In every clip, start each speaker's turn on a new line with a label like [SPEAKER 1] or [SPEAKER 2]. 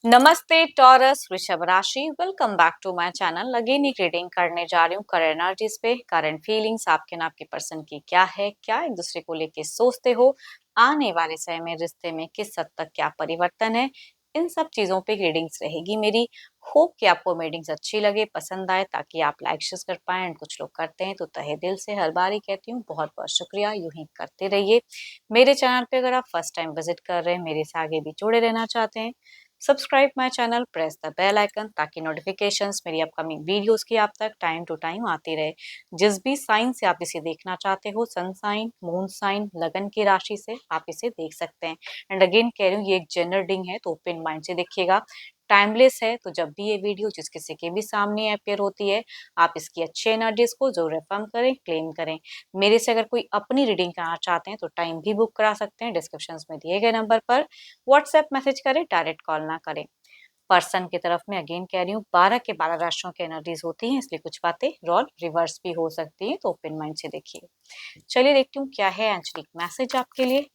[SPEAKER 1] नमस्ते टॉरस वृषभ राशि। Welcome back to my channel. Again एक रीडिंग करने जा रही हूँ करंट एनर्जीज पे। करंट फीलिंग्स आपके ना आपके पर्सन की क्या है, क्या एक दूसरे को लेके सोचते हो, आने वाले समय में रिश्ते में किस हद तक क्या परिवर्तन है, इन सब चीजों पे रीडिंग्स रहेगी मेरी। होप कि आपको रीडिंग्स अच्छी लगे, पसंद आए, ताकि आप लाइक शेयर कर पाए। एंड कुछ लोग करते हैं तो तहे दिल से हर बार ही कहती हूँ बहुत बहुत शुक्रिया, यूं ही करते रहिए। मेरे चैनल पे अगर आप फर्स्ट टाइम विजिट कर रहे हैं, मेरे से आगे भी जुड़े रहना चाहते हैं, subscribe my channel, press the bell icon, ताकि नोटिफिकेशंस मेरी अपकमिंग वीडियोस की आप तक टाइम टू टाइम आती रहे। जिस भी साइन से आप इसे देखना चाहते हो, सन साइन, मून साइन, लगन की राशि से आप इसे देख सकते हैं। एंड अगेन कह रही हूँ, ये एक जनरल रीडिंग है तो ओपन माइंड से देखिएगा। टाइमलेस है, तो जब भी ये वीडियो जिस किसी के भी सामने अपेयर होती है, आप इसकी अच्छी एनर्जीज को जरूर रेफर करें, क्लेम करें। मेरे से अगर कोई अपनी रीडिंग कराना चाहते हैं तो टाइम भी बुक करा सकते हैं, डिस्क्रिप्शन में दिए गए नंबर पर व्हाट्सएप मैसेज करें, डायरेक्ट कॉल ना करें। पर्सन की तरफ में अगेन कह रही हूँ, 12 के 12 राशियों की एनर्जीज होती हैं, इसलिए कुछ बातें रोल रिवर्स भी हो सकती हैं, तो ओपन माइंड से देखिए। चलिए देखती हूँ क्या है एंजलिक मैसेज आपके लिए।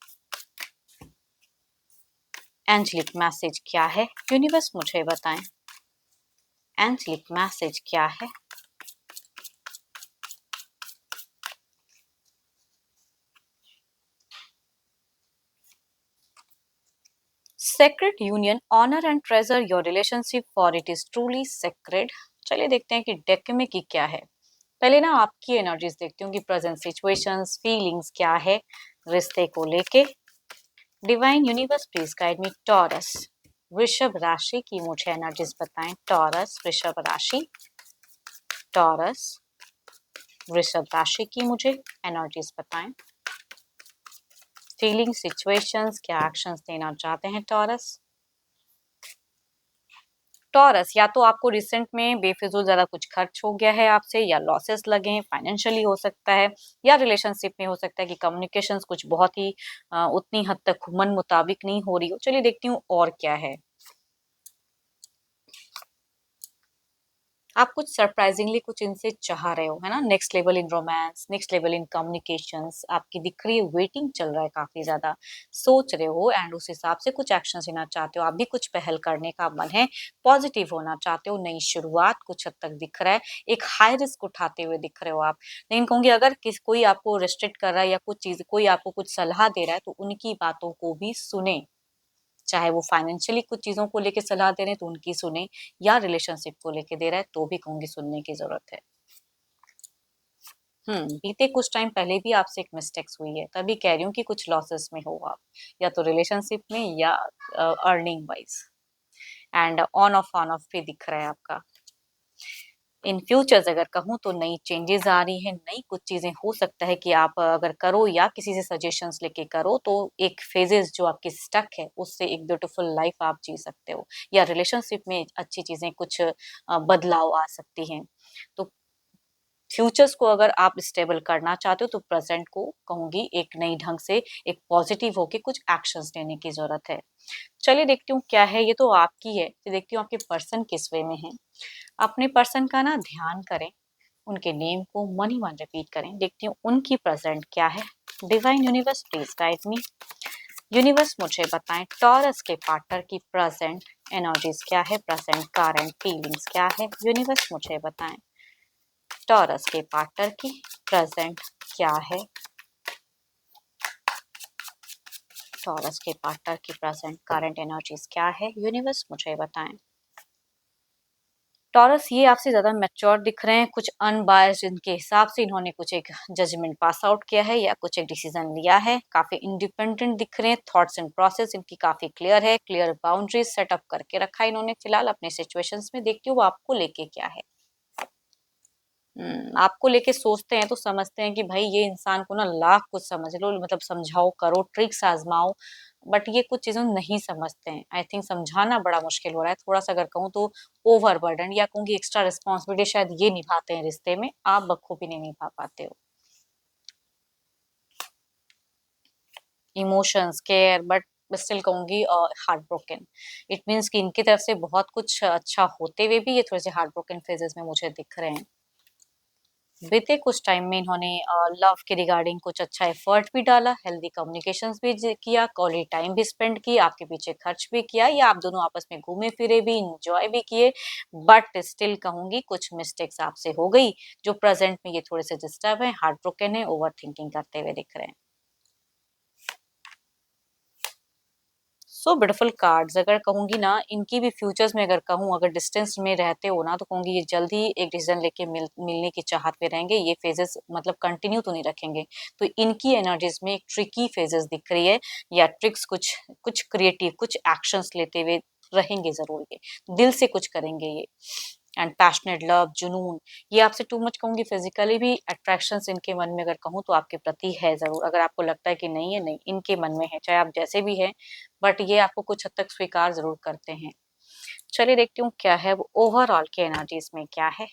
[SPEAKER 1] एंजलिक मैसेज क्या है, यूनिवर्स मुझे बताएं। एंजलिक मैसेज क्या है। Sacred union, honour and treasure your relationship for it is truly sacred. चलिए देखते हैं कि डेक में की क्या है। पहले ना आपकी एनर्जीज देखती हूँ कि प्रेजेंट सिचुएशंस, फीलिंग्स क्या है रिश्ते को लेके। Divine universe please guide me. Taurus Vrishabh राशि की मुझे एनर्जीज बताएं। टॉरस वृषभ राशि, टॉरस वृषभ राशि की मुझे एनर्जीज बताएं। फीलिंग, सिचुएशंस, क्या एक्शंस देना चाहते हैं टॉरस। टॉरस, या तो आपको रिसेंट में बेफिजूल ज्यादा कुछ खर्च हो गया है आपसे, या लॉसेस लगे हैं, फाइनेंशियली हो सकता है, या रिलेशनशिप में हो सकता है कि कम्युनिकेशंस कुछ बहुत ही उतनी हद तक मन मुताबिक नहीं हो रही हो। चलिए देखती हूँ और क्या है। आप कुछ सरप्राइजिंगली कुछ इनसे चाह रहे हो, है ना। Next level in romance, next level in communications आपकी दिख रही है। वेटिंग चल रहा है, काफी ज्यादा सोच रहे हो, एंड उस हिसाब से कुछ एक्शन लेना चाहते हो। आप भी कुछ पहल करने का मन है, पॉजिटिव होना चाहते हो, नई शुरुआत कुछ हद तक दिख रहा है। एक हाई रिस्क उठाते हुए दिख रहे हो आप। लेकिन कहूंगी, अगर कोई आपको रिस्ट्रिक्ट कर रहा है या कुछ चीज, कोई आपको कुछ सलाह दे रहा है, तो उनकी बातों को भी सुने। चाहे वो फाइनेंशियली कुछ चीजों को लेके सलाह दे रहे हैं तो उनकी सुने, या रिलेशनशिप को लेके दे रहा है तो भी कहूंगी सुनने की जरूरत है। बीते कुछ टाइम पहले भी आपसे एक मिस्टेक्स हुई है, तभी कह रही हूँ कि कुछ लॉसेस में हो आप, या तो रिलेशनशिप में या earning wise. And on off भी दिख रहा है आपका। इन फ्यूचर्स अगर कहूँ तो नई चेंजेस आ रही है, नई कुछ चीजें हो सकता है कि आप अगर करो या किसी से सजेशंस लेके करो, तो एक फेजेस जो आपकी स्टक है उससे एक ब्यूटीफुल लाइफ आप जी सकते हो, या रिलेशनशिप में अच्छी चीजें कुछ बदलाव आ सकती हैं। तो फ्यूचर्स को अगर आप स्टेबल करना चाहते हो तो प्रेजेंट को कहूंगी एक नई ढंग से, एक पॉजिटिव होके कुछ एक्शंस लेने की जरूरत है। चलिए देखती हूँ क्या है। ये तो आपकी है, तो देखती हूँ आपके पर्सन किस वे में है। अपने पर्सन का ना ध्यान करें, उनके नेम को मन ही मन रिपीट करें। देखती हूँ उनकी प्रेजेंट क्या है। Divine universe please guide me. Universe मुझे बताएं, टॉरस के पार्टनर की प्रेजेंट एनर्जीज क्या है, प्रेजेंट करंट फीलिंग्स क्या है। यूनिवर्स मुझे बताएं, टॉरस के पार्टनर की प्रेजेंट क्या है। टॉरस के पार्टनर की प्रेजेंट करंट एनर्जीज क्या है, यूनिवर्स मुझे बताएं। टॉरस, ये आपसे ज्यादा मैच्योर दिख रहे हैं, कुछ अनबायस्ड इनके हिसाब से इन्होंने कुछ एक जजमेंट पास आउट किया है या कुछ एक डिसीजन लिया है। काफी इंडिपेंडेंट दिख रहे हैं, थॉट्स एंड प्रोसेस इनकी काफी क्लियर है, क्लियर बाउंड्रीज सेटअप करके रखा है इन्होंने फिलहाल अपने सिचुएशंस में। देखती हूँ वो आपको लेके क्या है। आपको लेके सोचते हैं तो समझते हैं कि भाई ये इंसान को ना लाख कुछ समझ लो, मतलब समझाओ, करो, ट्रिक्स आजमाओ, बट ये कुछ चीजें नहीं समझते हैं। आई थिंक समझाना बड़ा मुश्किल हो रहा है थोड़ा सा, अगर कहूँ तो ओवर बर्डन, या कहूँगी एक्स्ट्रा रिस्पॉन्सिबिलिटी शायद ये निभाते हैं रिश्ते में, आप बखूबी नहीं निभा पाते हो। इमोशंस, केयर, बट स्टिल कहूंगी हार्ट ब्रोकन। इट मीन्स कि इनकी तरफ से बहुत कुछ अच्छा होते हुए भी ये थोड़े से हार्ट ब्रोकन फेजेस में मुझे दिख रहे हैं। बीते कुछ टाइम में इन्होंने लव के रिगार्डिंग कुछ अच्छा एफर्ट भी डाला, हेल्दी कम्युनिकेशंस भी किया, क्वालिटी टाइम भी स्पेंड की, आपके पीछे खर्च भी किया, या आप दोनों आपस में घूमे फिरे भी, इंजॉय भी किए। बट स्टिल कहूंगी कुछ मिस्टेक्स आपसे हो गई, जो प्रेजेंट में ये थोड़े से डिस्टर्ब है, हार्ट ब्रोकन है, ओवर थिंकिंग करते हुए दिख रहे हैं। सो ब्यूटीफुल कार्ड्स, अगर कहूंगी ना इनकी भी फ्यूचर्स में अगर कहूँ, अगर डिस्टेंस में रहते हो ना, तो कहूंगी ये जल्द ही एक डिसीजन लेके मिलने की चाहत में रहेंगे। ये फेजेस मतलब कंटिन्यू तो नहीं रखेंगे। तो इनकी एनर्जीज में एक ट्रिकी फेजेस दिख रही है, या ट्रिक्स कुछ कुछ क्रिएटिव कुछ एक्शंस लेते हुए रहेंगे जरूर, ये दिल से कुछ करेंगे ये। एंड पैशनेट लव, जुनून, ये आपसे टू मच कहूंगी, फिजिकली भी अट्रैक्शंस इनके मन में अगर कहूँ तो आपके प्रति है जरूर। अगर आपको लगता है कि नहीं है, नहीं, इनके मन में है, चाहे आप जैसे भी हैं, बट ये आपको कुछ हद तक स्वीकार जरूर करते हैं। चलिए देखती हूँ क्या है वो ओवरऑल के एनर्जीज में क्या है।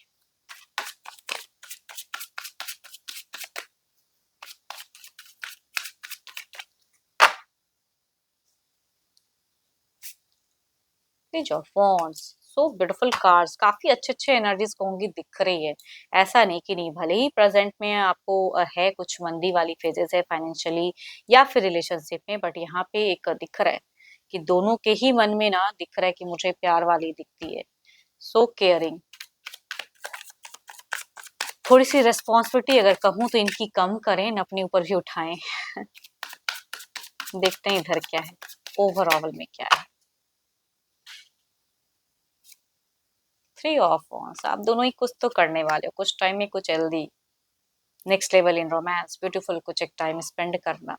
[SPEAKER 1] Page of wands, so beautiful cards, काफी अच्छे अच्छे एनर्जीज कहूंगी दिख रही है। ऐसा नहीं कि नहीं, भले ही प्रेजेंट में आपको है कुछ मंदी वाली फेजेस है फाइनेंशियली या फिर रिलेशनशिप में, बट यहाँ पे एक दिख रहा है कि दोनों के ही मन में ना दिख रहा है कि मुझे प्यार वाली दिखती है। सो केयरिंग, थोड़ी सी रेस्पॉन्सिबिलिटी अगर कहूँ तो इनकी कम करें, न अपने ऊपर भी उठाएं। देखते हैं इधर क्या है, ओवरऑल में क्या है। थ्री ऑफ वॉन्ड्स, आप दोनों ही कुछ तो करने वाले हो, कुछ टाइम में कुछ healthy, next level in romance, beautiful कुछ एक टाइम स्पेंड करना।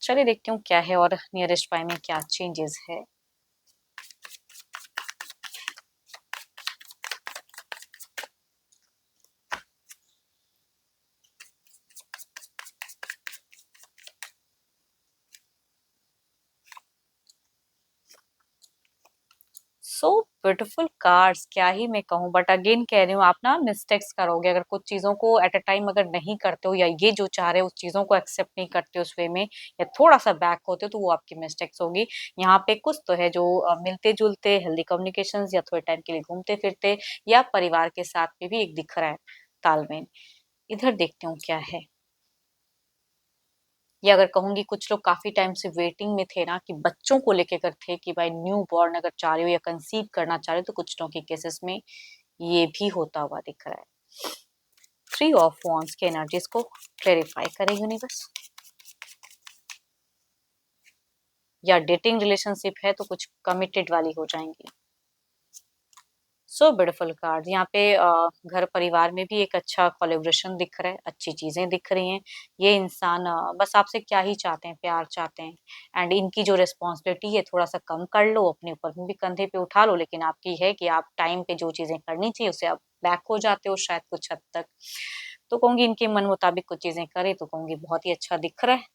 [SPEAKER 1] चलिए देखती हूँ क्या है और नियरेस्ट टाइम में क्या चेंजेस है। सो ब्यूटीफुल कार्ड्स, क्या ही मैं कहूँ, बट अगेन कह रही हूँ, आप ना मिस्टेक्स करोगे अगर कुछ चीजों को एट अ टाइम अगर नहीं करते हो, या ये जो चाह रहे हो उस चीजों को एक्सेप्ट नहीं करते हो उस वे में, या थोड़ा सा बैक होते हो, तो वो आपकी मिस्टेक्स होगी। यहाँ पे कुछ तो है जो मिलते जुलते हेल्दी कम्युनिकेशन, या थोड़े टाइम के लिए घूमते फिरते, या परिवार के साथ में भी एक दिख रहा है तालमेल। इधर देखती हूँ क्या है। या अगर कहूंगी कुछ लोग काफी टाइम से वेटिंग में थे ना, कि बच्चों को लेके कर थे, कि भाई न्यू बॉर्न अगर चाह रहे हो या कंसीव करना चाह रहे हो, तो कुछ लोगों के केसेस में ये भी होता हुआ दिख रहा है। थ्री ऑफ वॉन्ड्स के एनर्जीज को क्लेरिफाई करें यूनिवर्स। या डेटिंग रिलेशनशिप है तो कुछ कमिटेड वाली हो जाएंगी। सो ब्यूटीफुल कार्ड, यहाँ पे घर परिवार में भी एक अच्छा कोलेब्रेशन दिख रहा है, अच्छी चीजें दिख रही हैं। ये इंसान बस आपसे क्या ही चाहते हैं, प्यार चाहते हैं। एंड इनकी जो रिस्पॉन्सिबिलिटी है थोड़ा सा कम कर लो, अपने ऊपर में भी कंधे पे उठा लो, लेकिन आपकी है कि आप टाइम पे जो चीजें करनी चाहिए उसे आप बैक हो जाते हो शायद कुछ हद तक। तो कहूंगी इनके मन मुताबिक कुछ चीजें करें तो कहूंगी बहुत ही अच्छा दिख रहा है।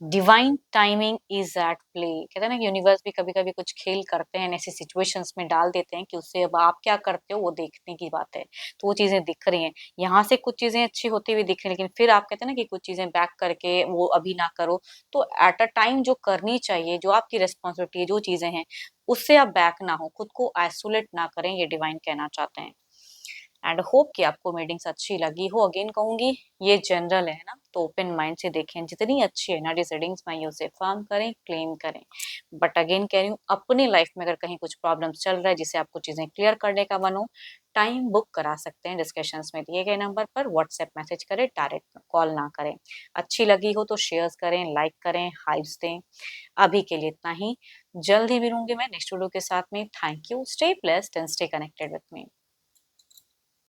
[SPEAKER 1] Divine timing is at play, कहते हैं ना कि यूनिवर्स भी कभी कभी कुछ खेल करते हैं, ऐसी सिचुएशंस में डाल देते हैं कि उससे अब आप क्या करते हो वो देखने की बात है। तो वो चीजें दिख रही हैं, यहाँ से कुछ चीजें अच्छी होती हुई दिख रही हैं, लेकिन फिर आप कहते हैं ना कि कुछ चीजें बैक करके वो अभी ना करो। तो एट अ टाइम जो करनी चाहिए, जो आपकी रिस्पॉन्सिबिलिटी है, जो चीजें हैं, उससे आप बैक ना हो, खुद को आइसोलेट ना करें, ये डिवाइन कहना चाहते हैं। एंड होप कि आपको मीटिंग्स अच्छी लगी हो। अगेन कहूंगी ये जनरल है ना, तो ओपन माइंड से देखें, जितनी अच्छी है ना रीडिंग्स में उसे फर्म करें, क्लेम करें। बट अगेन कह रही हूँ, अपनी लाइफ में अगर कहीं कुछ प्रॉब्लम्स चल रहा है जिसे आपको चीजें क्लियर करने का मन हो, टाइम बुक करा सकते हैं डिस्कशंस में दिए गए नंबर पर, व्हाट्सएप मैसेज करें, डायरेक्ट कॉल ना करें। अच्छी लगी हो तो शेयर्स करें, लाइक करें, हाइप्स दें। अभी के लिए इतना ही, जल्द ही मिलूंगी मैं नेक्स्ट वीडियो के साथ में। Thank you, stay blessed and stay connected with me.